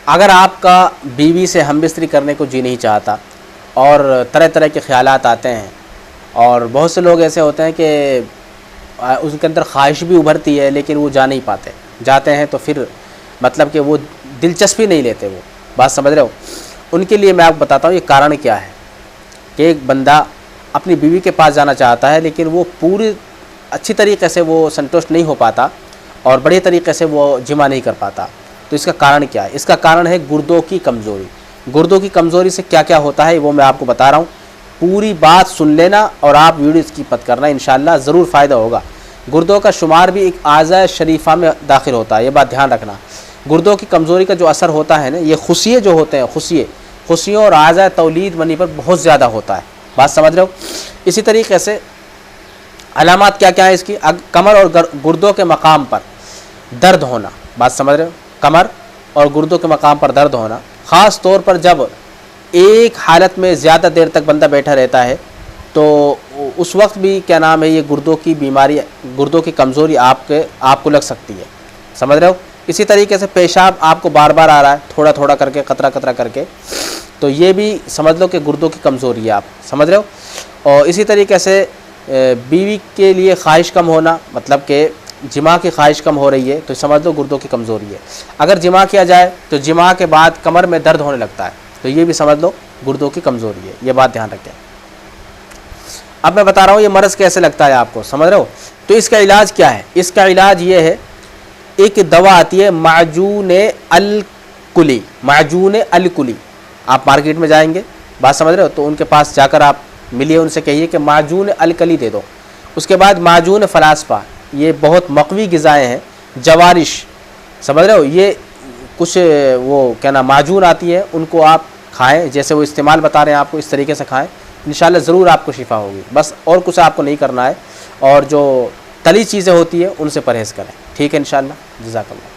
अगर आपका बीवी से हमबिस्तरी करने को जी नहीं चाहता और तरह तरह के ख़्यालात आते हैं, और बहुत से लोग ऐसे होते हैं कि उनके अंदर ख्वाहिश भी उभरती है लेकिन वो जा नहीं पाते, जाते हैं तो फिर मतलब कि वो दिलचस्पी नहीं लेते, वो बात समझ रहे हो। उनके लिए मैं आपको बताता हूँ ये कारण क्या है कि एक बंदा अपनी बीवी के पास जाना चाहता है लेकिन वो पूरी अच्छी तरीक़े से वो संतुष्ट नहीं हो पाता और बड़े तरीक़े से वो जिमा नहीं कर पाता। तो इसका कारण क्या है? इसका कारण है गुर्दों की कमज़ोरी। गुर्दों की कमज़ोरी से क्या क्या होता है वो मैं आपको बता रहा हूँ। पूरी बात सुन लेना और आप वीडियो स्किप मत करना, इंशाअल्लाह ज़रूर फ़ायदा होगा। गुर्दों का शुमार भी एक आज़ा शरीफ़ा में दाखिल होता है, ये बात ध्यान रखना। गुर्दों की कमज़ोरी का जो असर होता है ना, ये खुशिये जो होते हैं, खुशियों और आज़ा तौलीद मनी पर बहुत ज़्यादा होता है, बात समझ रहे हो। इसी तरीके से अलामात क्या क्या है इसकी? कमर और गुर्दों के मकाम पर दर्द होना, बात समझ रहे हो। कमर और गुर्दों के मकाम पर दर्द होना, ख़ास तौर पर जब एक हालत में ज़्यादा देर तक बंदा बैठा रहता है तो उस वक्त भी क्या नाम है, ये गुर्दों की बीमारी, गुर्दों की कमज़ोरी आपको लग सकती है, समझ रहे हो। इसी तरीके से पेशाब आपको बार बार आ रहा है, थोड़ा थोड़ा करके, कतरा कतरा करके, तो ये भी समझ लो कि गुर्दों की कमज़ोरी है, आप समझ रहे हो। और इसी तरीके से बीवी के लिए ख्वाहिश कम होना, मतलब कि जिमा की ख्वाहिश कम हो रही है तो समझ लो गुर्दों की कमज़ोरी है। अगर जिमा किया जाए तो जिमा के बाद कमर में दर्द होने लगता है तो ये भी समझ लो गुर्दों की कमज़ोरी है, ये बात ध्यान रखें। अब मैं बता रहा हूँ ये मर्ज़ कैसे लगता है आपको, समझ रहे हो। तो इसका इलाज क्या है? इसका इलाज ये है, एक दवा आती है माजून अल-कुली, माजून अल-कुली। आप मार्केट में जाएंगे, बात समझ रहे हो, तो उनके पास जाकर आप मिलिए, उनसे कहिए कि माजून अल-कली दे दो। उसके बाद माजून फ़लास्पा, ये बहुत मक़वी ग़िज़ाएँ हैं। जवारिश, समझ रहे हो, ये कुछ वो क्या ना माजून आती है, उनको आप खाएँ, जैसे वो इस्तेमाल बता रहे हैं आपको, इस तरीके से खाएँ, इंशाअल्लाह ज़रूर आपको शिफा होगी। बस और कुछ आपको नहीं करना है, और जो तली चीज़ें होती है उनसे परहेज़ करें, ठीक है इंशाअल्लाह। जज़ाकल्लाह।